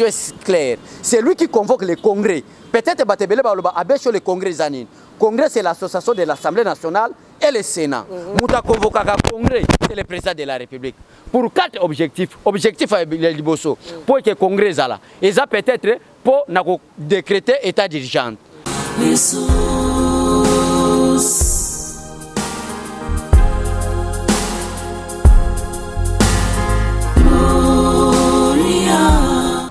est claire. C'est lui qui convoque les congrès. Peut-être Batebele Baloba Abesho le congrès Zanine. Congrès, c'est l'association de l'Assemblée nationale et le Sénat. Mouta convoque le congrès, c'est le président de la République. Pour 4 objectifs. Objectif à Liboso. Pour que le congrès soit là. Et ça peut-être pour décréter état d'urgence.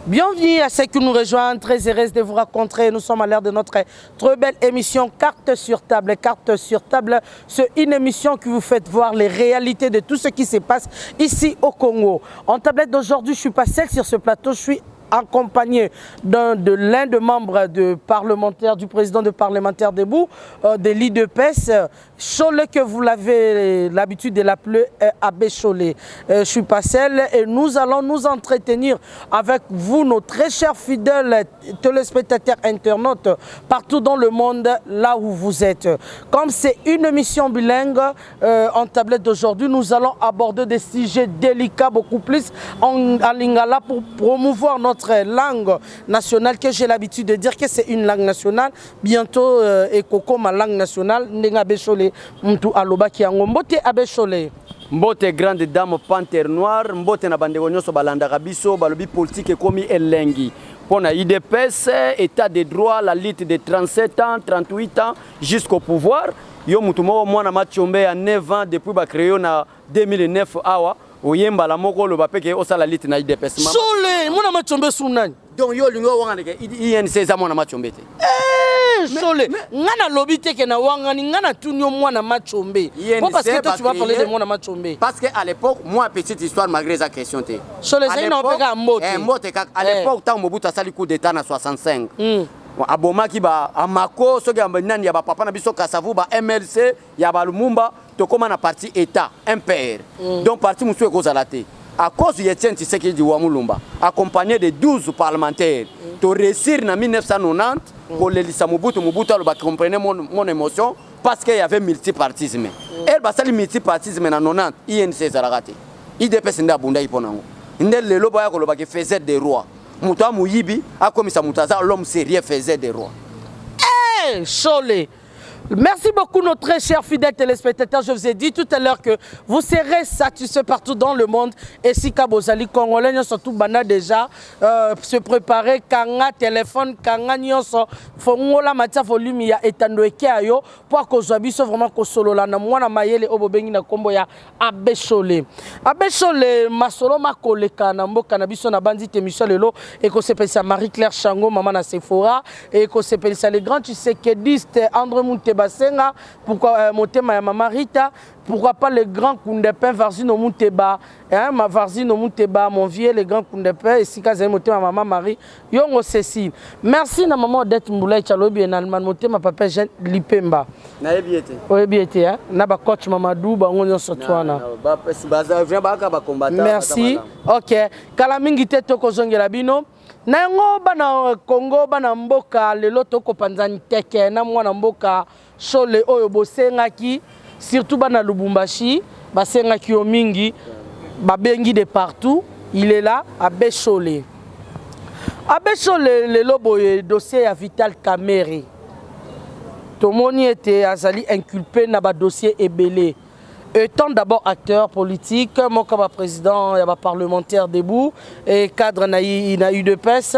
Bienvenue à ceux qui nous rejoignent, très heureuse de vous rencontrer. Nous sommes à l'heure de notre très belle émission Carte sur table. Carte sur table, c'est une émission qui vous fait voir les réalités de tout ce qui se passe ici au Congo. En tablette d'aujourd'hui, je ne suis pas seule sur ce plateau, je suis accompagné l'un des membres du président de parlementaire debout, de l'IDPS, Cholet, que vous l'avez l'habitude de l'appeler Abbé Cholet. Je ne suis pas seul et nous allons nous entretenir avec vous, nos très chers fidèles téléspectateurs internautes, partout dans le monde, là où vous êtes. Comme c'est une émission bilingue, en tablette d'aujourd'hui, nous allons aborder des sujets délicats, beaucoup plus en lingala pour promouvoir notre langue nationale, que j'ai l'habitude de dire que c'est une langue nationale. Bientôt, Ekoko, ma langue nationale, Nenga Bécholé, Mtu Aloba Kiango. Mbote Abécholé. Mbote grande dame panthère noire, mbote na bandeko nyonso balanda biso, balobi politique komi elengi. Pour IDPS, état de droit, la lutte de 37 ans, 38 ans, jusqu'au pouvoir. Yo mutumo mwana machombe à 9 ans depuis ba créé na 2009 awa. Oyemba la moko lo bapeke osala lite na IDPS. Cholet, mwana machombe sunani. Donc yo lingo wanga ndeke INC za mwana machombe te. Cholet, ngana lobite ke na wanga ni ngana tunyo mwana machombe. Parce que toi tu vas parler de mwana machombe. Parce que à l'époque, moi petite histoire malgré sa question te. Cholet, c'est une opéra mbote. Mbote à l'époque tant Mobutu asali coup d'état na 65. Aboma ki ba amako soki nani ya ba papa na biso Kasavu ba MLC ya ba Lumumba to koma na parti état MPR. Donc parti musu ekozala te. À cause de Etienne Tshisekedi Wamulumba, accompagné de 12 parlementaires, to réussir en 1990 pour l'Elisa Mobutu a compris mon émotion parce qu'il y avait multipartisme. Elle basali multipartisme en 90, INC Zaragate. IDPS nda bunda iponango. Ndel le loba ko loba ki faisait des rois. Muta muyibi a comme ça mutaza l'homme sérieux faisait des rois. Cholet. Merci beaucoup nos très chers fidèles téléspectateurs. Je vous ai dit tout à l'heure que vous serez satisfaits partout dans le monde. Et si Kabozali Congolais, surtout Bana déjà, se préparer, Kanga téléphone, Kanga nyonso, Fongola Matia volume ya etandoeke ayo, pour que vous soyez vraiment solo la na mwana mayele obobengi na kombo ya Abbé Cholet. Abbé Cholet, masolo makoleka na mboka na biso na bandi émission lelo et ko sepelisa Marie-Claire Chango maman na Sephora et ko sepelisa les grands Tshisekedistes André Mounte Basenga, pourquoi Motema ya Mama Rita, pourquoi pas le grand Koundepin Varzino Mouteba, ma Varzino Mouteba, mon vieux le grand Koundepin et si kaze Motema Maman Marie, yongo Cécile. Merci na maman Odette Mboulay Chalobi en Allemagne, Motema papa Jean Lipemba. Na ebiete. O ebiete hein, na ba coach Mamadou bango nyonso twana. Ba baza vient ba ka ba combattant. Merci. OK. Kala mingi te to kozongela bino. Nango bana Congo bana mboka lelo toko panzani teke na mwana mboka Cholet oyo bosengaki surtout bana Lubumbashi basengaki o mingi babengi de partout. Il est là Abbé Cholet. Abbé Cholet lelo boye dossier ya Vital Kamerhe. Tomoni était azali inculpé na ba dossier ebelé. Étant d'abord acteur politique, moi comme président, il y a parlementaire debout et cadre na eu de pes,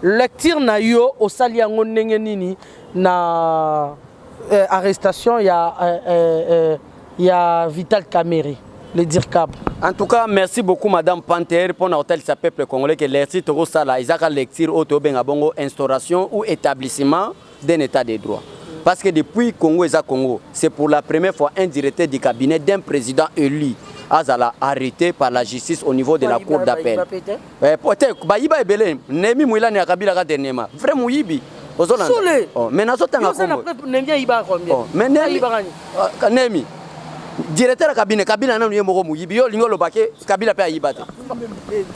lecture na yo au saliango nini na arrestation il y a Vital Kamerhe, le DIRCAB. En tout cas, merci beaucoup Madame Panthère pour notre peuple congolais que l'erti toro sala izaka lecture auto benga bongo instauration ou établissement d'un état de droit. Parce que depuis Congo et Congo, c'est pour la première fois un directeur du cabinet d'un président élu Azala arrêté par la justice au niveau de la cour d'appel. Peut-être, Baïba et Belém, Nemi Mouila ne Kabila Gadenema, vrai Mouibi. Mais nous sommes Nemi, directeur du cabinet, Kabila n'a pas Mouibi, Lingo Lobake, Kabila Paya Ibate.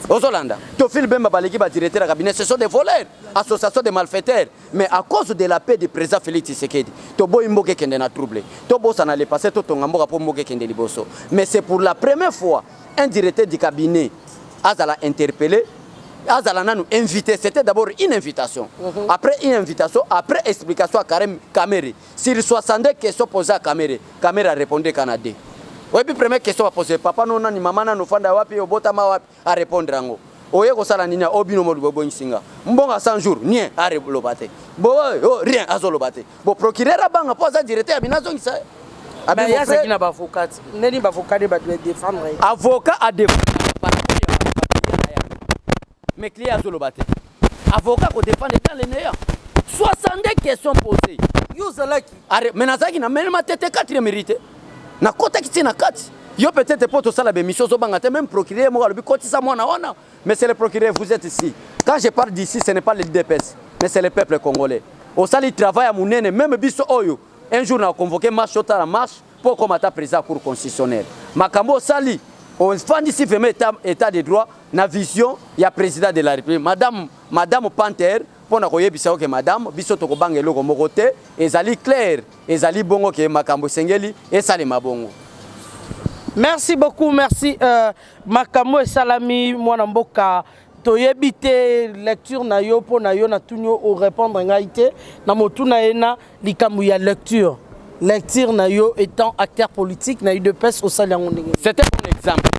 Ozolanda, Tofil Bemba Baleki, directeur du cabinet, ce sont des voleurs, associations de malfaiteurs. Mais à cause de la paix du président Félix Tshisekedi, Tobo Imboke Kende na troublé. Tobo ça n'allait passer tout ton amour pour Mboke Kende Liboso. Mais c'est pour la première fois un directeur du cabinet a interpellé azala nous invité, c'était d'abord une invitation. Après une invitation, après explication à Kamere. Sur 62 questions posées à Kamere, Kamere a répondu Canada. Oui, puis première question à poser, papa non ni maman non fanda wapi obotama wapi a répondre ango. Oye ko sala nina obino mo bobo nsinga. Mbonga 100 jours, rien a lobate. Bo rien a lobate. Bo procureur abanga posa directeur binazo ngisa. Mais il y a ça qui n'a pas avocat. Neni ba avocat de défendre. Avocat a défendre. Mais client a lobate. Avocat ko défendre dans les néants. 62 questions posées. Yo zalaki. Mais nazaki na même tête 4e mérité. Na kota kiti na kati. Yo peut-être pour tout ça la mission zo bangate même procureur mo alobi koti sa mwana wana. Mais c'est le procureur, vous êtes ici. Quand je parle d'ici, ce n'est pas le DPS, mais c'est le peuple congolais. Au sali travail à Mounene, même biso oyo. Un jour on a convoqué marche au la marche pour combattre président cour constitutionnelle. Makambo sali au fandi si fait état de droit na vision il y a président de la République madame Panther pour na koyebisa que madame biso to ko bangelo ko mokote ezali clair ezali bongo ke makambo sengeli et sali mabongo. Merci beaucoup, merci Makambo et Salami mwana mboka toyebite lecture na yo po na yo na tunyo o répondre ngaité na motuna ena likambu ya lecture na yo étant acteur politique na UDPS au Salango ndenge. C'était un exemple.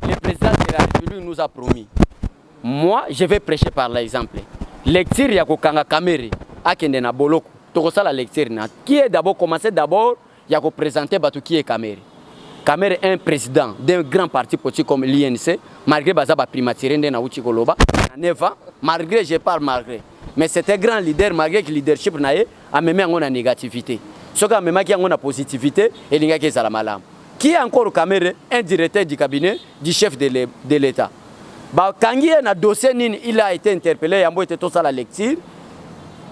Le président de la République nous a promis. Moi, je vais prêcher par l'exemple. Lecture ya ko kanga Kamere akende na boloko. To la lecture na qui est d'abord commencer d'abord ya ko présenter batu qui est Kamere. Kamere est un président d'un grand parti politique comme l'INC, malgré Bazaba primatiré na Uchikoloba, Neva, malgré, je parle malgré. Mais c'est un grand leader, malgré que le leadership a même une négativité. Ce qui a même une positivité, et il y a Salamalam. Qui est encore Kamere, un directeur du cabinet du chef de l'État. Quand il y a un dossier, il a été interpellé, il a été tout ça la lecture.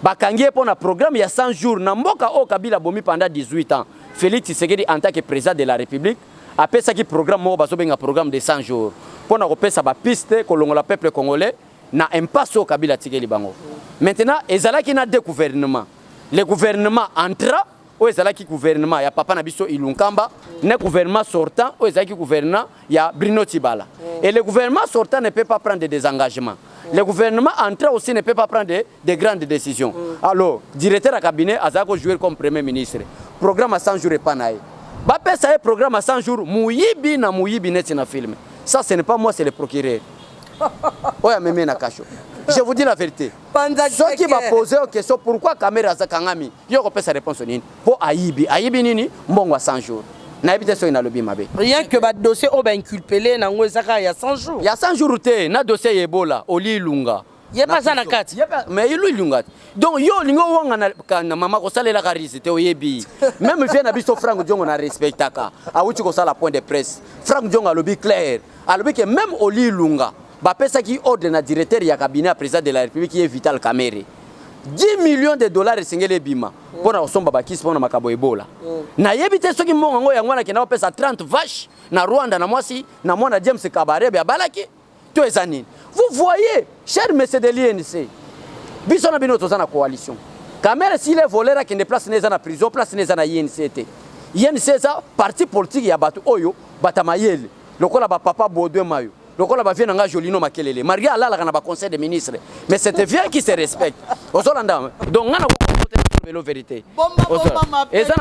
Quand il y a un programme, il y a 100 jours, Namboka au Kabila Bomi pendant 18 ans. Félix Tshisekedi en tant que président de la République a fait ça qui programme un programme de 100 jours pour na repérer sa piste que le peuple congolais na impasse au Kabila Tshisekedi bango. Maintenant ezala ki na deux gouvernements. Le gouvernement entra ou ezala ki gouvernement ya papa na biso Ilunkamba, ne gouvernement sortant ou ezala ki gouvernement ya Bruno Tshibala. Et le gouvernement sortant ne peut pas prendre des engagements. Le gouvernement entrant aussi ne peut pas prendre de grandes décisions. Alors, directeur à cabinet a joué comme premier ministre. Programme à 100 jours et pas naï. Bapé ça est programme à 100 jours. Mouyibi net na film. Ça ce n'est pas moi, c'est le procureur. Ouais, mais na cacho. Je vous dis la vérité. Ceux qui va poser une question pourquoi caméra za kangami, yo ko sa réponse nini. Pour Ayibi, Ayibi nini mbongo à 100 jours. Rien que votre dossier au ben inculpé il y a 100 jours. Il y a 100 jours na dossier Ebola Oli Lunga. Il y a pas ça na carte. Mais il lui Lunga. Donc yo lingo wanga na mama ko salela ka risite oyebi. Même vient na biso Frank Diongo na respectaka. A uti ko sala point de presse. Frank Diongo a lobi clair. A lobi que même Oli Lunga ba pesa ki ordre na directeur ya cabinet président de la République qui est Vital Kamerhe. 10 millions de dollars sengele bima pour na somba bakisi pour na makabo Ebola. Na yebite soki mongo yango na kena pesa 30 vaches na Rwanda na mwasi na mwana James Kabarebe ya balaki to ezanini. Vous voyez, cher monsieur de l'INC, biso na bino tozana coalition. Kamere s'il est voleur qui ne place neza na prison, place neza na INC. INC ça parti politique ya batu oyo batamayele. Lokola ba papa Baudouin Mayo. Lokola ba viena nga Jolino Makelele. Maria ala la na ba conseil des ministres. Mais c'est bien qui se respecte. Ozolanda. Donc ngana la vérité. Et ça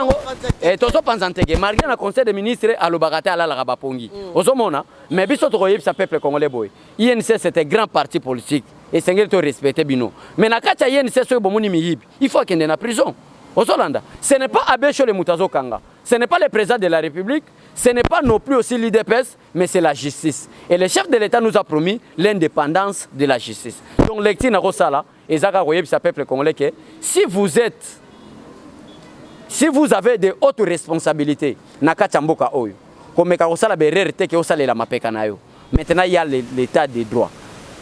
et tozo panzanteke Maria na conseil des ministres à l'obagate ala la bapongi. Ozomona, mais biso to koyeb sa peuple congolais boy. INC c'est un grand parti politique et c'est to respecter bino. Mais na kata INC so bomoni miyibi, il faut qu'il ait na prison. Ozolanda, ce n'est pas Abécho le Mutazo Kanga. Ce n'est pas le président de la République, ce n'est pas non plus aussi l'IDPS, mais c'est la justice. Et le chef de l'État nous a promis l'indépendance de la justice. Donc lectine na Rosala et Zaka Royeb sa peuple congolais que si vous avez de hautes responsabilités na Kachamboka Oyo, comme Karosala Bererte qui osale la mapeka na yo. Maintenant il y a l'état de droit.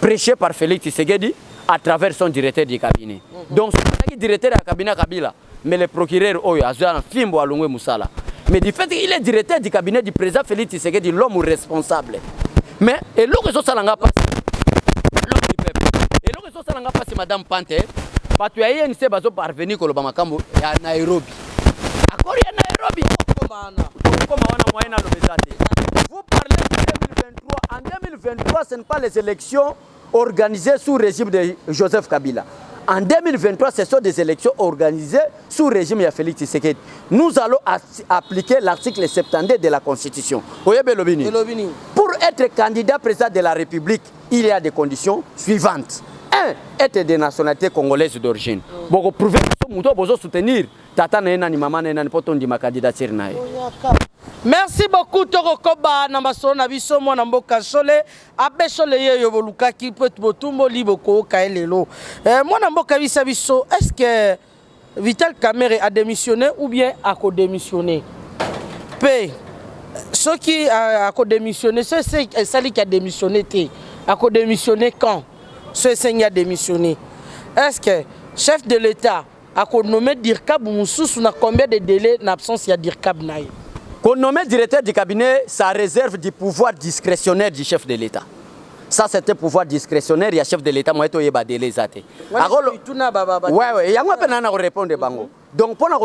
Prêché par Félix Tshisekedi à travers son directeur du cabinet. Donc c'est le directeur du cabinet Kabila, mais le procureur Oyo Azan Fimbo Alungwe Moussala. Mais du fait qu'il est directeur du cabinet du président Félix Tshisekedi, l'homme responsable. Mais et l'autre chose salanga passe. L'homme du peuple. Et l'autre chose salanga passe madame Panther. Parce que y a une bazo parvenir ko lobama kambo ya Nairobi. Akori ya Nairobi. Comme on a moyen à l'obésité. Vous parlez de 2023. En 2023, ce n'est pas les élections organisées sous le régime de Joseph Kabila. En 2023, ce sont des élections organisées sous le régime de Félix Tshisekedi. Nous allons appliquer l'article 72 de la Constitution. Pour être candidat président de la République, il y a des conditions suivantes. 1. Être de nationalité congolaise d'origine. Pour prouver que vous pouvez soutenir tata na maman na pour ton ma candidature na. Merci beaucoup Torokoba na maso na biso mwana mboka Sole abesole yeyo bolukaki peut botumbo liboko kaelelo. Mwana mboka biso est-ce que Vital Kamerhe a démissionné ou bien a co-démissionné? P. Ceux qui a co-démissionné, c'est celui qui a démissionné a co-démissionné quand? Ce qui a démissionné. Est-ce que chef de l'État a nommé Dirkab Moussous na combien de délais d'absence il y a Dirkab naï? Qu'on nomme directeur du cabinet, ça réserve du pouvoir discrétionnaire du chef de l'État. Ça, c'est un pouvoir discrétionnaire, il y a chef de l'État, moi, il y a des délais. Ouais, il y a un peu de répondre. Donc, pour le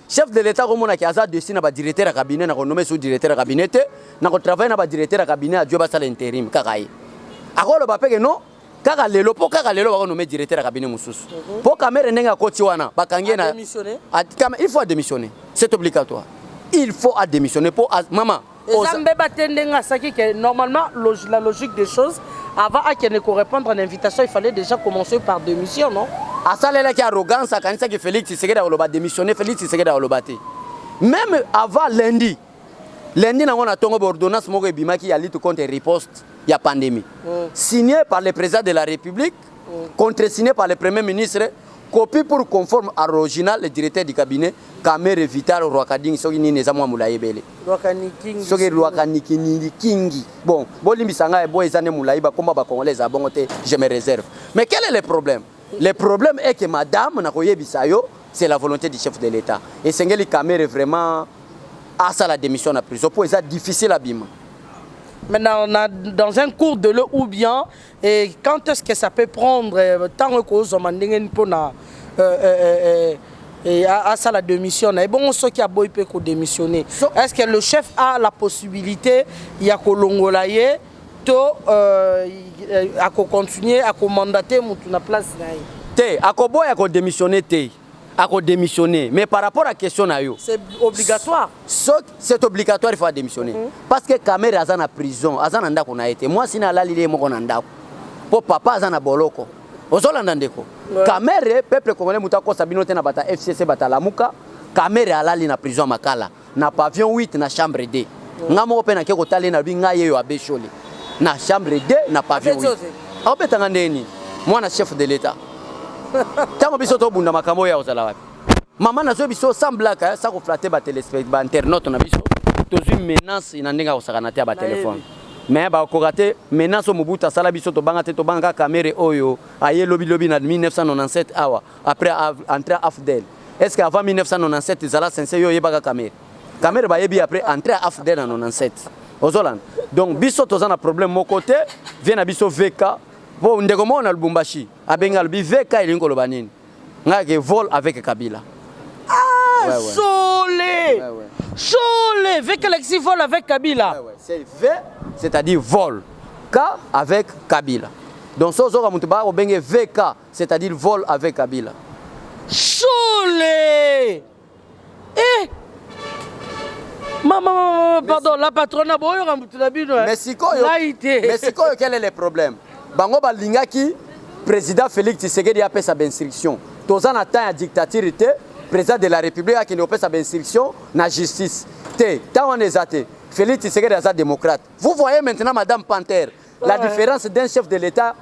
chef de l'État, comme on a dit, le directeur du cabinet, on a nommé sous directeur du cabinet, on a travaillé dans le directeur du cabinet, à Dieu, c'est l'intérim. Alors, le papier, non? Kaka lelo po kaka lelo ba nommé directeur du cabinet mususu. Po Kamerhe nenga koti wana bakangi na démissionner. Il faut démissionner. C'est obligatoire. Il faut démissionner pour maman. Normalement la logique des choses avant qu'elle ne répondre à l'invitation, il fallait déjà commencer par démission, non? À ça là qui arrogance à kanisa que Félix Tshisekedi a démissionné, Félix Tshisekedi a lobate. Même avant lundi na on a tongo ordonnance moko bimaki ya lutte contre riposte. Il y a pandémie. Signé par le président de la République, contre-signé par le Premier ministre, copie pour conforme à l'original, le directeur du cabinet, Kamerhe Vital Rwakading, Sogini Nezamwa Moulaïbele. Rwakading Kingi. Bon, Bolimbisanga et Boezane Moulaïba, comment Congolais à Bongote, je me réserve. Mais quel est le problème? Le problème est que Madame Nakoye Bisayo, c'est la volonté du chef de l'État. Et Sengeli Kamerhe vraiment a ça la démission à prison. Pour ça, difficile à bim. Maintenant, on a dans un cours de l'eau ou bien, et quand est-ce que ça peut prendre tant que vous avez à ça la démission? Et bon, ceux qui ont démissionné, est-ce que le chef a la possibilité, il y a Kolongolaye, à continuer à mandater la place? À Kobo, il y a démissionné. Démissionner. Mais par rapport à la question, c'est obligatoire. C'est obligatoire, il faut démissionner. Parce que Kamerhe est en prison, est en été. Moi, si je suis en pour papa est en boloko. Kamerhe, peuple congolais, Sabino na bata FCC bata Lamuka. Kamerhe est en prison Makala. Na pavillon 8 na chambre D. Ngamo pe na keko tali na binga yeyo abesholi. Na chambre D na pavillon 8. Obetanga ndeni. Moi na chef de l'État. Tant que biso bunda makambo ya ozala wapi mama nazo biso sans blague ça ko flatter ba téléspectateur ba internaute na biso tozu menace ina ndenga osakana te ba téléphone mais ba ko raté menace Mobutu sala biso to banga te to banga Kamerhe oyo aye lobby na 1997 awa après entrer AFDEL. Est-ce qu'avant 1997 zala sensei yo yebaka Kamerhe ba yebi après entrer AFDEL en 97 ozolan. Donc biso tozana problème mon côté vient na biso VK. Bon, ndeko mona Lubumbashi, abengal bi VK ilingo lobanini. Ngake vol avec Kabila. Ah, Sole. Sole, VK Lexi vol avec Kabila. C'est V, c'est-à-dire vol. K avec Kabila. Donc so zo mutuba obenge VK, c'est-à-dire vol avec Kabila. Sole. Eh. Maman, pardon, la patronne boyo ramutula bino. Mais sikoyo, quel est le problème? Bango balingaki président Félix Tshisekedi a fait sa instruction. Tozan attend la dictature, président de la République a fait sa instruction na justice. Tant on est athée, Félix Tshisekedi est démocrate. Vous voyez maintenant Madame Panther, la différence d'un chef de l'État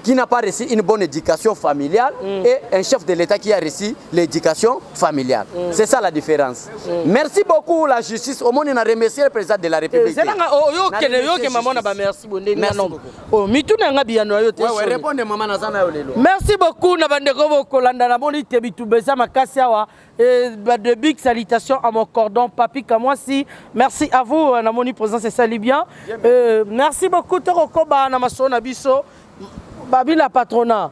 qui n'a pas reçu une bonne éducation familiale et un chef de l'État qui a reçu l'éducation familiale. C'est ça la différence. Merci beaucoup la justice. Au moins, on a remercié le président de la République. Merci beaucoup. De big salutations à mon cordon Papi Kamwasi. Merci à vous, Namoni présence c'est sali bien. Merci beaucoup Torokoba Namaso Nabiso. Babi la patronat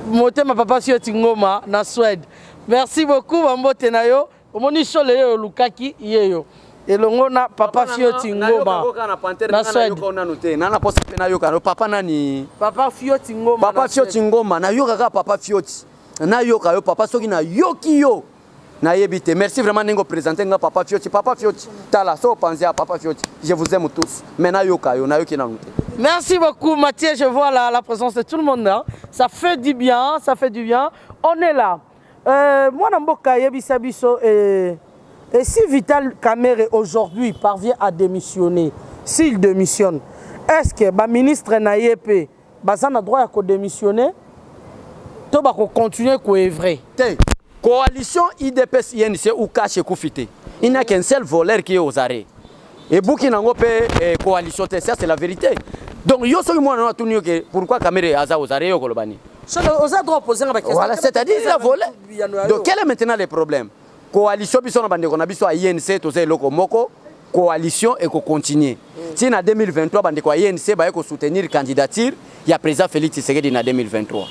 Motema papa sio tingoma na Suède. Merci beaucoup Bambo Tenayo. Omoni Sole yo Lukaki yeyo. elongo na papa Fioti Ngoma na Swede. Papa nani? Papa Fioti Ngoma. Papa Fioti Ngoma na yoka ka papa Fioti. Na yoka yo papa soki na yoki yo. Na yebite. Merci vraiment de présenter nga papa Fioti. Papa Fioti. Tala so pensez à papa Fioti. Je vous aime tous. Mais na yoka yo na yoki na noté. Merci beaucoup Mathieu, je vois la présence de tout le monde là. Ça fait du bien, ça fait du bien. On est là. Moi Namboka yebisa biso et si Vital Kamerhe aujourd'hui parvient à démissionner, s'il démissionne, est-ce que le ministre Nayepe a droit à démissionner? Tout va continuer à œuvrer. Coalition IDPS INC ou cache Koufité. Il n'y a qu'un seul voleur qui est aux arrêts. Et Boukina Ngope coalition, ça c'est la vérité. Donc, pourquoi Kamerhe est aux arrêts? Voilà, c'est-à-dire qu'il a volé. Donc, quel est maintenant le problème? Coalition biso bande ko na biso INC to ze loko moko coalition et ko continuer. Si en 2023 bande ko INC ba ko soutenir candidature ya président Félix Tshisekedi en 2023.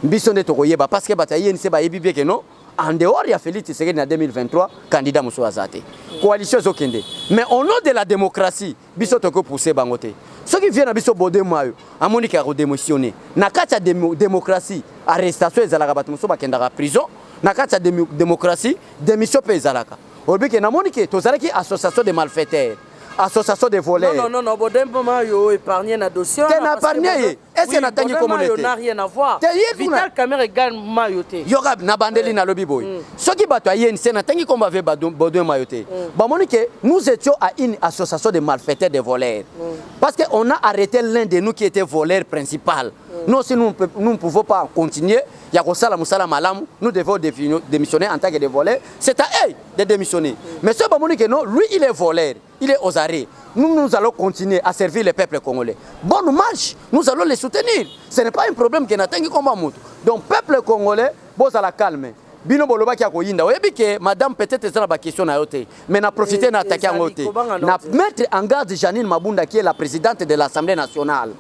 Biso ne to ko yeba parce que bata INC ba yebi bien que non en dehors ya Félix Tshisekedi en 2023 candidat muso azate. Coalition zokende. Mais au nom de la démocratie biso to ko pousser bangote. Ceux qui viennent à biso bodé mayo amoni ka ko démissionner. Na kati ya démocratie arrestation ezalaka batu muso ba kenda prison. Na kati ya démocratie démission pe ezalaka obike na moni ke tozalaki association de malfaiteurs association de voleurs non bodempo mayo épargné na dossier na épargné est-ce que na tangi communauté n'a rien à voir Vital Kamerhe gagne mayoté yoga na bandeli na lobby boy soki bato INC na tangi komba ve bodem mayoté ba moni ke nous étions à une association de malfaiteurs de voleurs parce que on a arrêté l'un de nous qui était voleur principal. Nous aussi nous ne pouvons pas continuer. Nous devons démissionner en tant que des voleurs. C'est à eux de démissionner. Mais ce que non, lui il est voleur, il est aux arrêts. Nous allons continuer à servir le peuple congolais. Bonne marche, nous allons les soutenir. Ce n'est pas un problème que nous avons comme nous. Donc peuple congolais, vous allez calmer. Bino boloba ki akoyinda oyebi ke madame peut-être c'est la question na yote mais na profiter na attaquer en yote na mettre en garde Janine Mabunda qui est la présidente de l'Assemblée nationale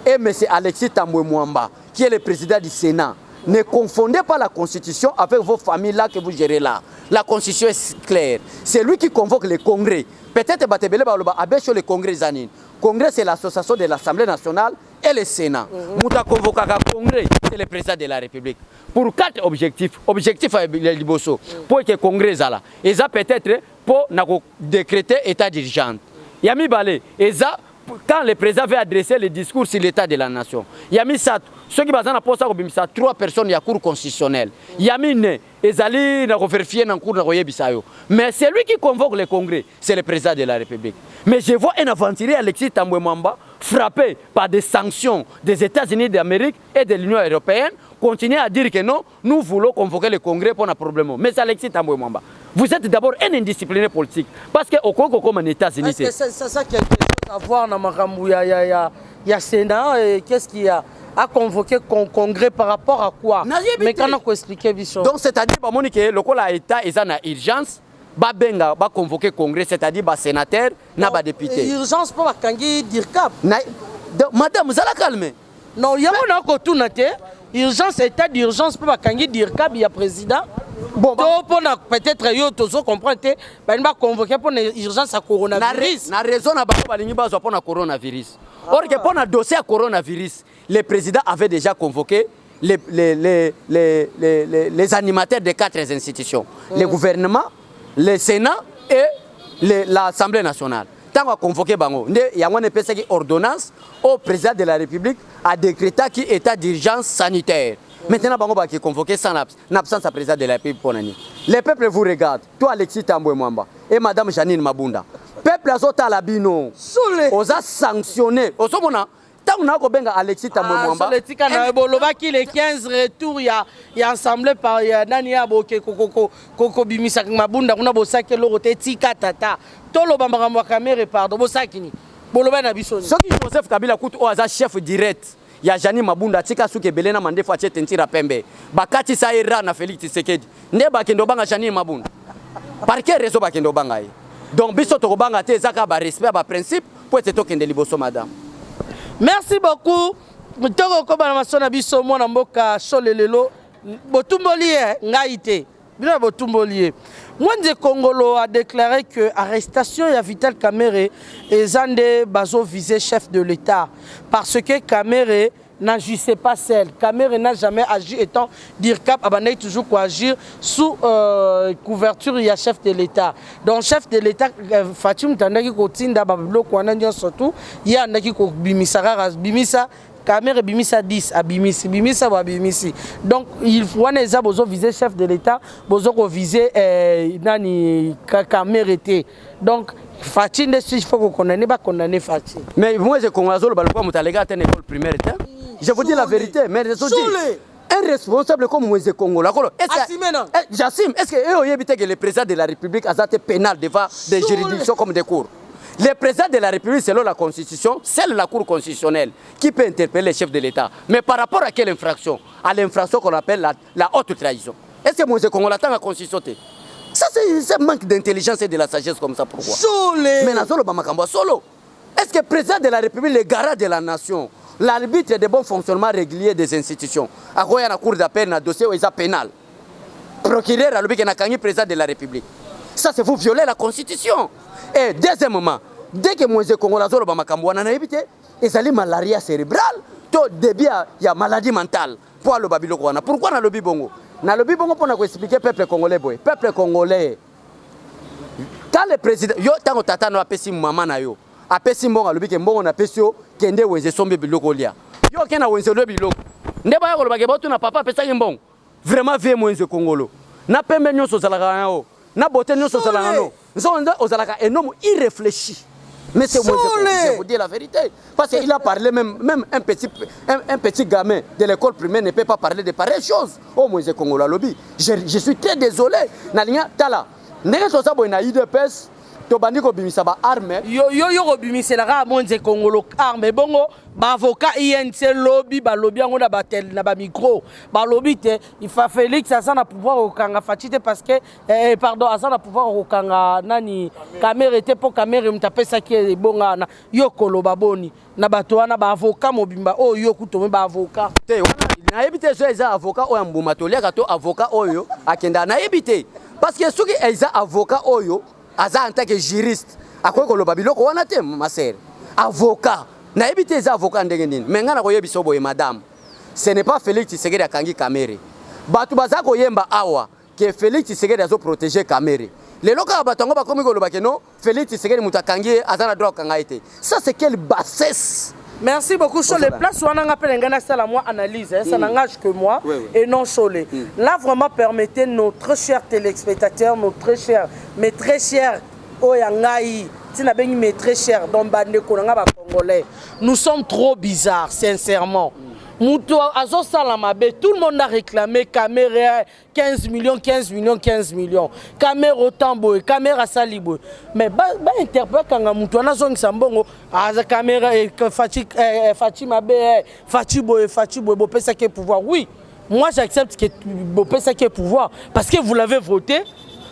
et monsieur Alexis Tambwe Mwamba qui est le président du Sénat. Ne confondez pas la constitution avec vos familles là que vous gérez là. La constitution est claire. C'est lui qui convoque le congrès. Peut-être Batebele Baloba abécho le congrès Zanine. Congrès c'est l'association de l'Assemblée nationale et le Sénat. Mouta convoque le congrès, c'est le président de la République. Pour 4 objectifs. Objectif à Liboso. Pour que le congrès là. Et ça peut-être pour décréter état d'urgence. Yami Balé. Et ça quand le président veut adresser le discours sur l'état de la nation. Yami Sat, ceux qui basent pour ça, 3 personnes il y a cour constitutionnelle. Yami ne, ezali na vérifier dans cour na koyebisayo. Mais c'est lui qui convoque le congrès, c'est le président de la République. Mais je vois un aventurier Alexis Tambwe Mwamba frappé par des sanctions des États-Unis d'Amérique et de l'Union européenne continuer à dire que non, nous voulons convoquer le congrès pour un problème. Mais Alexis Tambwe Mwamba, vous êtes d'abord un indiscipliné politique parce que au Congo comme en États-Unis. C'est ça qui a quelque chose à voir dans Makambu, il y a Sénat et qu'est-ce qu'il y a à convoquer congrès par rapport à quoi? Mais quand on peut expliquer Bichon. Donc c'est-à-dire que le col à État est en urgence. Babenga ba convoquer congrès, c'est-à-dire ba sénateur, na ba député. Urgence pour ba kangi dirkap. Madame, vous allez calmer. Non, il y a un ko tout naté. Urgence état d'urgence pour ba kangi dirkap, il y a président. Bon, peut-être yo tozo comprendre ba ba convoquer pour urgence à coronavirus. Na raison na ba balingi ba zo pour na coronavirus. Or que pour na dossier à coronavirus, le président avait déjà convoqué les animateurs des 4 institutions, le gouvernement, le Sénat et l'Assemblée nationale. Tant qu'on a convoqué Bango, il y a une ordonnance au président de la République à décréter qui est état d'urgence sanitaire. Maintenant, Bango qui est convoqué sans absence du président de la République pour l'année. Les peuples vous regardent, toi Alexis Tambwe Mwamba et madame Janine Mabunda. Peuple azota labino, osa sanctionné. Osomona, tant on a kobenga Alexis Tambwe Mwamba. Politique na boloba ki les 15 retours ya ensemble par nani ya boke koko bimisa Mabunda kuna bosaki lorote tika tata. Tolo bambanga Kamerhe pardon bosaki ni. Boloba na biso ni. Soki Joseph Kabila kutu oza chef direct. Ya Janine Mabunda tika suke belena mande fa tentira pembe. Bakati sa ira na Félix Tshisekedi. Ne bakendo banga Janine Mabunda. Par quelle raison bakendo banga yi? Donc biso to banga te zaka ba respect ba principe pour être tokende liboso madame. Merci beaucoup. Mutoko ko bana masona biso mwana mboka Cholelelo. Botumboli ngaite. Bino botumboli. Mwenze Kongolo a déclaré que l'arrestation de Vital Kamerhe est Zande Bazo visé chef de l'État parce que Kamerhe n'agissait pas seul. Kamerhe n'a jamais agi étant DIRCAP a toujours agir sous couverture il y a chef de l'État. Donc chef de l'État Fatim Tandaki Kotinda Bablo Kwanandian surtout il y a Naki ko Bimisa Bimisa Kamerhe Bimisa 10 à Bimisi Bimisa wa Bimisi. Donc il faut les abozo viser chef de l'État, bozo ko viser nani Kamerhe té. Donc Fatim de il faut qu'on condamne pas condamner Fatim. Mais moi je congolazo le balou pas mutalega à une école primaire. Je vous dis la vérité, mais un responsable comme Moïse Congo, Jassim, est-ce que le président de la République a été pénal devant des juridictions comme des cours? Le président de la République, selon la Constitution, c'est la Cour constitutionnelle qui peut interpeller le chef de l'État. Mais par rapport à quelle infraction? À l'infraction qu'on appelle la haute trahison. Est-ce que Moïse Congo l'attend à la Constitution? Ça, c'est un manque d'intelligence et de la sagesse comme ça. Pourquoi? Mais est-ce que le président de la République, le garant de la nation, l'arbitre de bon fonctionnement régulier des institutions, à quoi il y a une cour d'appel, un dossier où il y a pénal. Procureur a le président de la République. Ça, c'est vous violer la Constitution. Et deuxièmement, dès que Moïse Congo a évité, il y a malaria cérébrale, il y a maladie mentale. Pourquoi le lobby bongo? Dans le lobby bongo, pour expliquer peuple congolais. Peuple congolais, quand le président, yo tango tata no apesi maman na yo. Apesi mbonga lobi ke mbongo na pesio kende wenze sombe biloko lia yo kena wenze lobi biloko ndeba ya koloba ke botu na papa apesa ki mbongo vraiment vie mwenze Kongolo na pembe nyonso zalaka yo na bote nyonso zalaka no nzonda ozalaka un homme irréfléchi. Mais c'est moi je vous dis la vérité parce qu'il a parlé même un petit gamin de l'école primaire ne peut pas parler de pareilles choses. Oh mwenze Kongolo lobby je suis très désolé na linya tala ndenge sosa boy na IDPS Tobandiko bimisa ba arme yo bimisa la Moïse Kongolo arme bongo ba avocat INC lobby ba lobby ngo na batel na ba micro ba lobby te il fa Félix ça na pouvoir okanga fatite parce que pardon ça na pouvoir okanga nani caméra était pour caméra mtapesa ki bonga na yo koloba boni na bato wana ba avocat mobimba o yo kutome ba avocat te wana na ebité so eza avocat o mbuma toliaka to avocat oyo akenda na ebité parce que soki eza avocat oyo Aza en tant que juriste, à quoi que le babiloko wana te ma sœur. Avocat, na ebité les avocats ndenge nini. Mais ngana koyebi sobo madame. Ce n'est pas Félix Tshisekedi akangi Kamerhe. Batu baza koyemba awa que Félix Tshisekedi azo protéger Kamerhe. Les loka batongo ba komi ko lobake no Félix Tshisekedi mutakangi azana droit kanga été. Ça c'est quelle bassesse. Merci beaucoup. Sur les places où on a appelé la moi analyse, ça n'engage que moi et non Cholé. Là, vraiment, permettez nos très chers téléspectateurs, nos très chers, mais très chers Oyangaï, mes très chers Congolais. Nous sommes trop bizarres, sincèrement. Tout le monde a réclamé caméra 15 millions, 15 millions, 15 millions. Caméra autant beau, caméra salibo. Mais interprète quand on a zone sambongo, la caméra Fatima B, Fatibo, Bopesa qui est pouvoir. Oui, moi j'accepte que Bopesa qui est pouvoir parce que vous l'avez voté.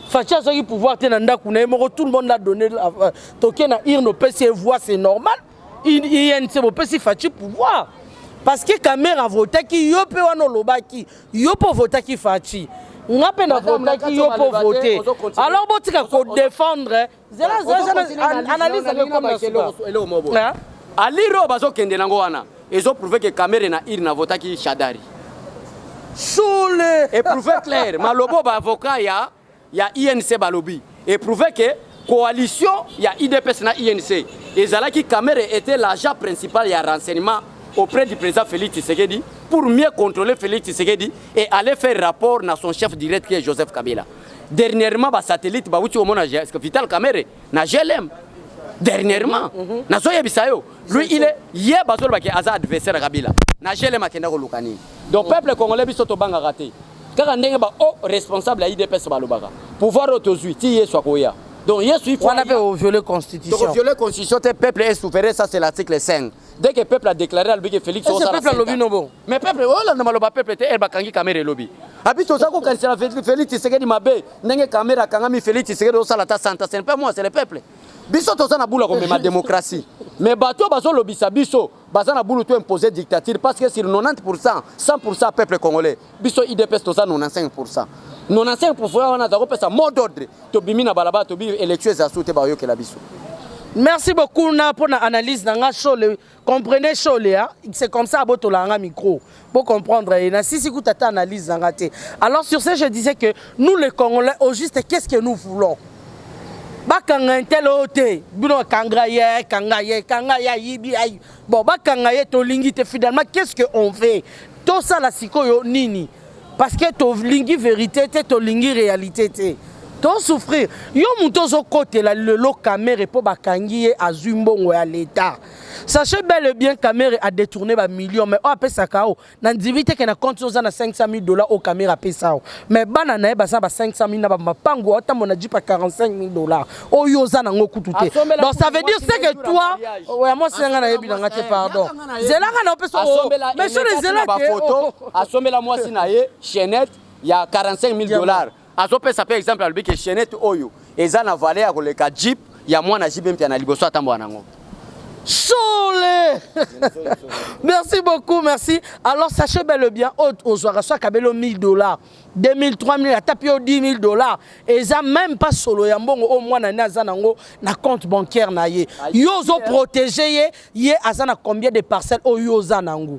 Fatia qui pouvoir tout le monde l'a donné. Token a ir nos PC voix, c'est normal. Il y a une Fatia pouvoir. Parce que caméra voté qui yo pe wano lobaki yo po voter qui fati ngape na voter qui yo po voter alors botika ko défendre analyse comme ça aliro bazo kende nango wana ezo prouver que caméra na ir na voter qui Shadari Choule et prouver clair malobo ba avocat ya INC balobi et prouver que coalition ya IDPS na INC ezala qui caméra était l'agent principal ya renseignement auprès du président Félix Tshisekedi pour mieux contrôler Félix Tshisekedi et aller faire rapport à son chef direct qui est Joseph Kabila. Dernièrement, le satellite, Vital Kamerhe, na GLM. Dernièrement, lui, il est hier, il est adversaire de Kabila. Na GLM, donc, le peuple congolais, il est raté. Car on est responsable de l'IDPS. Pouvoir autosuit, il est soit quoi. Donc, on avait violé la Constitution. Donc, violer la Constitution, le peuple est souverain, ça c'est l'article 5. Dès que le peuple a déclaré que Félix Tshisekedi le peuple a lobby non bon. Mais le peuple, oh là, le peuple était Kangi Kamerhe lobby. Habite aux Ako quand c'est Félix Tshisekedi Mabé, Nenge Kamera Kangami Félix Tshisekedi au Salata Santa, ce n'est pas moi, c'est le peuple. Biso toza na boula comme ma démocratie. Mais bateau bazo lobby sa biso, baza na boulou to imposer dictature parce que sur 90%, 100% peuple congolais. Biso IDPS toza 95%. 95% wana zako pesa mot d'ordre to bimina balaba to bi élection za soute ba yoke la biso. Merci beaucoup pour l'analyse dans Chole. Comprenez Chole, hein? C'est comme ça à la micro. Pour comprendre, si vous avez analyse dans la alors sur ce, je disais que nous les Congolais, au juste, qu'est-ce que nous voulons? Bakanga tel ote, bino kangaye, yibi ay. Bon, bakangaye to lingi te finalement, qu'est-ce qu'on fait? Tout ça la siko yo nini. Parce que to lingi vérité, to lingi réalité. To souffrir. Yo mutozo côté la le caméra pour bakangiye azumbongo ya l'état. Sachez bel et bien caméra a détourné ba millions mais on appelle ça kao. Nan divité que na compte aux na $500,000 au caméra pesa. Mais bana na ba ça ba 500,000 na ba mapango autant mon a dit pas $45,000. O yoza na ngoku touté. Donc ça veut dire c'est que toi ouais moi c'est nga na yebi na ngate pardon. Zelanga na pesa. Mais sur les zelanga photo asomela moi sinaye chaînette il y a $45,000. Azope ça par exemple albi que chaînette oyo eza na valeur ya koleka jeep ya mwana jeep mpia na liboso atambo anango. Chole. Merci beaucoup, merci. Alors sachez bel et bien aux soit kabelo $1,000, 2,000, 3,000 à tapio $10,000 et ça même pas solo ya mbongo au moins na zanango na compte bancaire na ye. Yozo protéger ye azana combien de parcelles au yoza nango.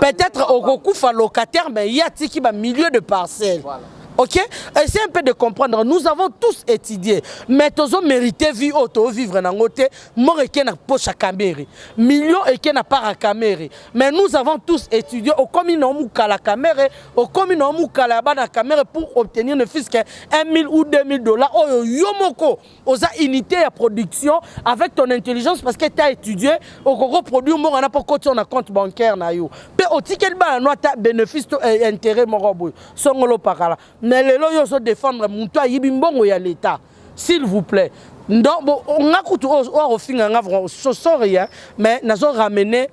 Peut-être au kokufa locataire mais il y a tiki ba milieu de parcelles. Voilà. Ok? Essayez un peu de comprendre. Nous avons tous étudié. Mais tous ont mérité vivre auto vivre dans côté. Mort et qui n'a pas sa caméra. Millions et qui n'a pas la caméra. Mais nous avons tous étudié au commun à la caméra, au commun à la caméra pour obtenir ne fût que $1,000 ou $2,000. Oh yomoko, aux unités de production avec ton intelligence parce que tu as étudié au reproduire mon n'a pas côté on a compte bancaire na yo. Pe au ticket ba no ta bénéfice et intérêt mon robo. Songolo pakala. Mais les loyaux se défendre Moutoua Yibimbongo ya l'État. S'il vous plaît. Donc, on a coûté au fin de rien, mais nous avons ramené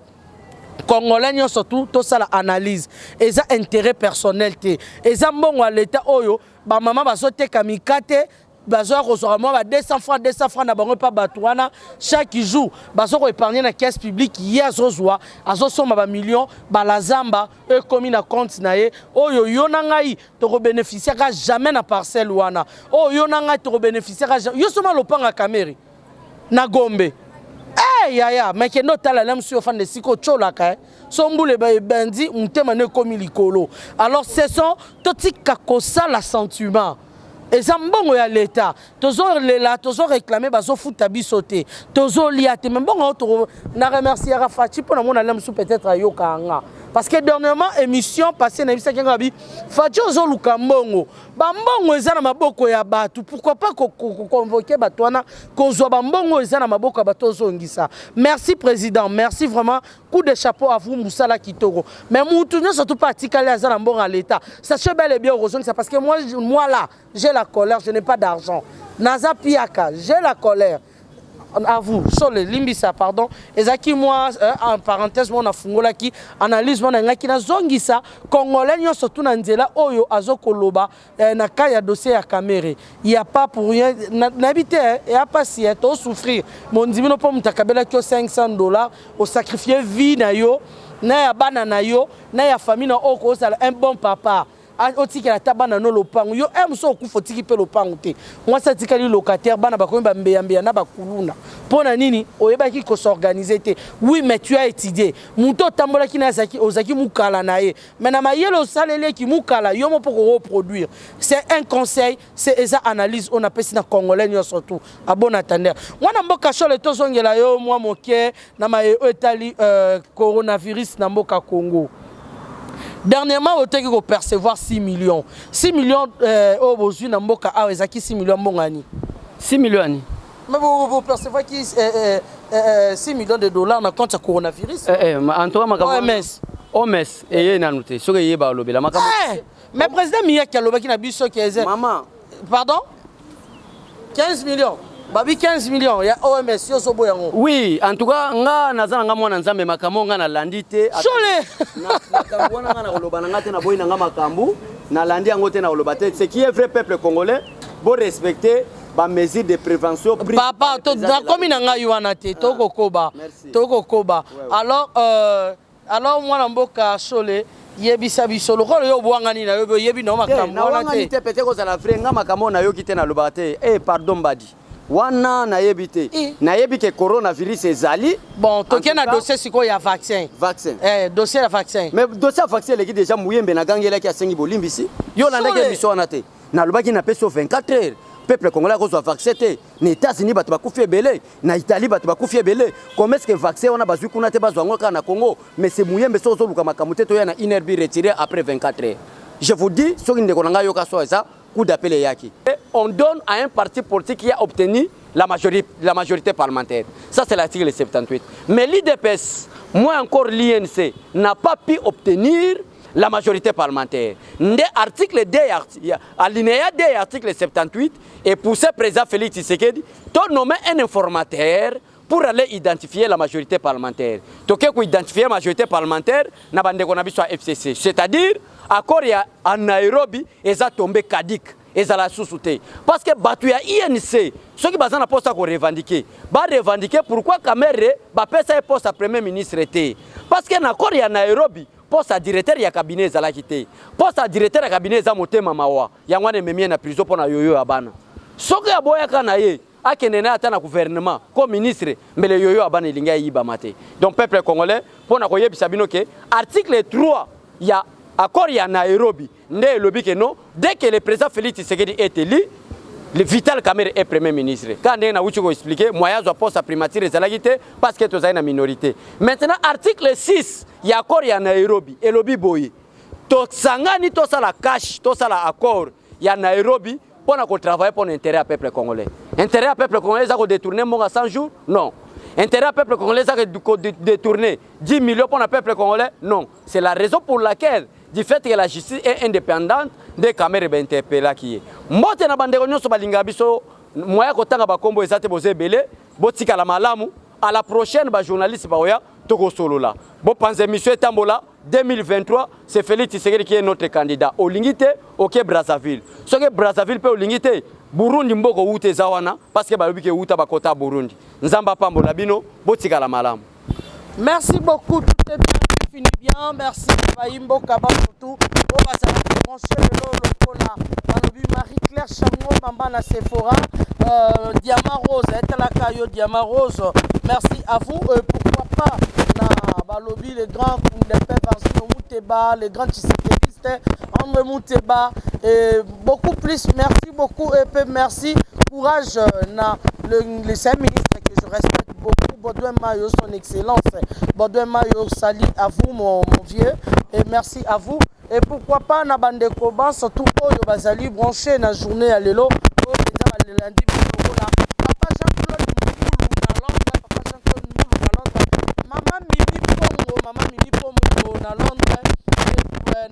Congolais surtout tout ça l'analyse. Et ça intérêt personnel. Et ça bon à l'État, oyo, ba maman va sauter kamikate. Bazo reçoit moi 200 francs na bango pas batouana chaque jour bazo épargner na caisse publique hier zozoa azosoma ba millions balazamba e commis na compte na ye oyo yo na ngai to bénéficiera jamais na parcelle wana oyo na ngai to bénéficiera yo soma lopanga kameri na Gombe yaya mais que notala la monsieur fan de siko cholaka sombule ba bandi mutema ne komi likolo alors ce sont totika kosa la sentiment. Et ça mbongo ya l'État. Toujours là, toujours réclamé bazo futa bisoté. Toujours liate mais bon na remercier Rafati pour mon alem sous peut-être à Yokanga. Parce que dernièrement émission passée na bisa kengabi Fati ozo luka mbongo. Ba mbongo eza na maboko ya batu. Pourquoi pas convoquer batwana kozwa ba mbongo eza na maboko ya bato zongisa. Merci président, merci vraiment. Coup de chapeau à vous Moussala Kitoko. Mais moutounyo surtout pas tikale azana mbongo à l'État. Sachez bel et bien heureusement c'est parce que moi là, j'ai la colère, je n'ai pas d'argent. Naza Piaka, j'ai la colère. À vous, sur le limbisa, pardon. Et ça qui moi, en parenthèse, mon afungola qui analyse mon engagement qui na zongisa, Congolais surtout nanzela oyo azokoloba na kaya dossier à caméra. Il y a pas pour rien, n'habiter, il y a pas si être souffrir. Mon dimino pour mutakabela qui $500, au sacrifier vie na yo, na ya bana na yo, na ya famille na oko un bon papa. Otiki la tabana no lopango yo emso okufotiki pe lopango te moi ça tikali locataire bana bakomi ba mbeyambea na bakuluna pona nini oyebaki ko s'organiser te oui mais tu as étudié muto tambola kina zaki ozaki mukala nae mais na mayelo salele ki mukala yo mo pour reproduire c'est un conseil c'est esa analyse on appelle ça congolais surtout à bon attendeur moi na mboka chole to zongela yo moi moke na maye etali coronavirus na mboka Congo. Dernièrement, on a pu percevoir 6 millions. 6 millions au bout d'un mboka a 6 millions bongani. 6 millions. Mais vous percevez qui 6 millions de dollars dans compte coronavirus. En tout cas, OMS et nanoté. Ce que y est lobby la mais président Miyaki a lobby qui n'a biso qui est. Maman. Pardon? 15 millions. Babi 15 millions, il y a OMS, oui, en tout cas, nga nazana nga mwana nzambe makambo nga na landite. Chole. Na kambo nga na oloba nga te na boyi nga makambu, na landi ngote na oloba te. Ce qui est vrai peuple congolais, bon respecter ba mesures de prévention prises. Papa, to da komi na nga yuana te, toko koba. Toko koba. Alors moi na mboka Chole, yebisa biso lokolo yo bwangani na yo yebi no makambo na wangani te peut-être ko sala frère nga makambo na yo kite na lobate pardon badi wana na yebite na yebike coronavirus ezali bon toke na dossier siko ya vaccin dossier ya vaccin mais dossier ya vaccin leki déjà muyembe na gangela ki asengi bolimbisi yo la ndeke biso wana te na lobaki na peso 24 heures peuple congolais a vaccin te na États-Unis bato bakufi ebele na Italie bato bakufi ebele comment est-ce que vaccin on a bazui kuna te bazwa ngoka na Congo mais c'est muyembe so zo luka makamute to ya na inerbi retiré après 24 heures je vous dis ce qui ndeko nanga yoka so ça coup d'appel yaki on donne à un parti politique qui a obtenu la majorité parlementaire ça c'est l'article 78 mais l'IDPS moi encore l'INC n'a pas pu obtenir la majorité parlementaire. Article 2, alinéa 2, article 78, et pour ce président Félix Tshisekedi, tu nommer un informateur pour aller identifier la majorité parlementaire. Tu peux identifier la majorité parlementaire, na bande qu'on a vu sur FCC. C'est-à-dire, accord en Nairobi, ils ont tombé caduc. Ils ont la sous-souté. Parce que batu ya INC, ceux qui basent na poste à revendiquer, ba revendiquer pourquoi Kamere ba pesa un poste à premier ministre était. Parce que l'accord en Nairobi, poste à directeur ya cabinet ezala kité poste à directeur ya cabinet za motema mawa yango ne memie na prison pona yoyo abana soki aboya kana ye akende na ata na gouvernement comme ministre mbele yoyo abana ilinga yiba mate donc peuple congolais pona koyebisa bino ke article 3 ya accord ya Nairobi nde lobi ke non dès que le président Félix Tshisekedi est élu le Vital Kamerhe est premier ministre. Quand on a expliqué, moyen de poste à primature parce que tu as une minorité. Maintenant, article 6, il y a accord à Nairobi et lobby boy. To sangani to ça la cash, to ça la accord, il y a Nairobi pour travailler pour l'intérêt à peuple congolais. Intérêt à peuple congolais, ça va détourner mon à 100 jours? Non. Intérêt à peuple congolais, ça va détourner 10 millions pour le peuple congolais? Non. C'est la raison pour laquelle du fait que la justice est indépendante des caméras interpellées qui est. Moi na bande nyonso balinga biso moya kotanga bakombo ezate bozebele botika la malamu à la prochaine ba journaliste ba oya toko solo là. Bo panze monsieur Tambola 2023 c'est Félix Tshisekedi qui est notre candidat au Lingité OK Brazzaville. Ce que Brazzaville peut au Lingité Burundi mboko ute zawana parce que balobi ke uta bakota Burundi. Nzamba pambola bino botika la malamu. Merci beaucoup, tout est bien, tout finit bien. Merci Baimbo Kaba surtout. On va s'arrêter brancher le cola. Marie-Claire Chango, Mambana Sephora, Diamant Rose, Etalakayo Diamant Rose. Merci à vous. Pourquoi pas na Balobi, les grands Mouteba, les grands Tshisekedistes, André Mouteba, et beaucoup plus. Merci beaucoup et peu merci. Courage na les 5 ministres que je respecte beaucoup. Baudouin Mayo, son excellence. Baudouin Mayo, salut à vous, mon vieux. Et merci à vous. Et pourquoi pas, na bande Koban, surtout Oyo Bazali, branché na journée à l'élo. Le lundi, Papa Jean-Claude Mboulou na Londres. Papa Jean-Claude Mboulou na Londres. Maman Mimi Pongo na Londres.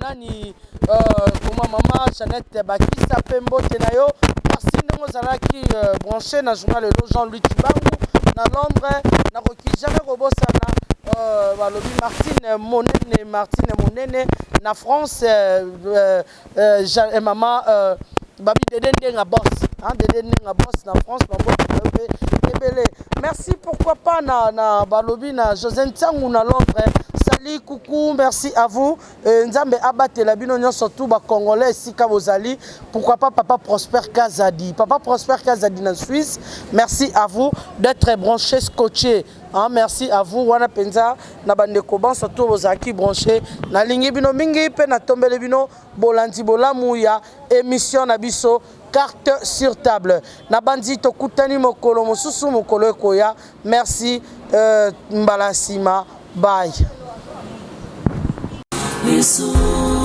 Nani, comment maman Jeannette Bakisa Pembo Tenayo. Merci de nous avoir branché na journal l'élo Jean-Louis Tibangu. Na Londres, na Rokijana Robosana, Martine Monene, na France, maman, Babi Dede nga boss, Dede nga boss na France, merci, pourquoi pas na Balobi na Josène Tsangou na Londres. Salut, coucou, merci à vous. Nzambe abate la bino surtout ba Congolais sika bozali. Pourquoi pas Papa Prosper Kazadi. Papa Prosper Kazadi en Suisse. Merci à vous d'être branché, scotché. Merci à vous. Wana penza na bande koban surtout bozaki branché. Na lingi bino mingi pe na tombele bino bolandi bolamu ya émission na biso carte sur table. Na bandi tokutani mokolo mosusu mokolo ekoya. Merci Mbalasima. Bye. Jesus.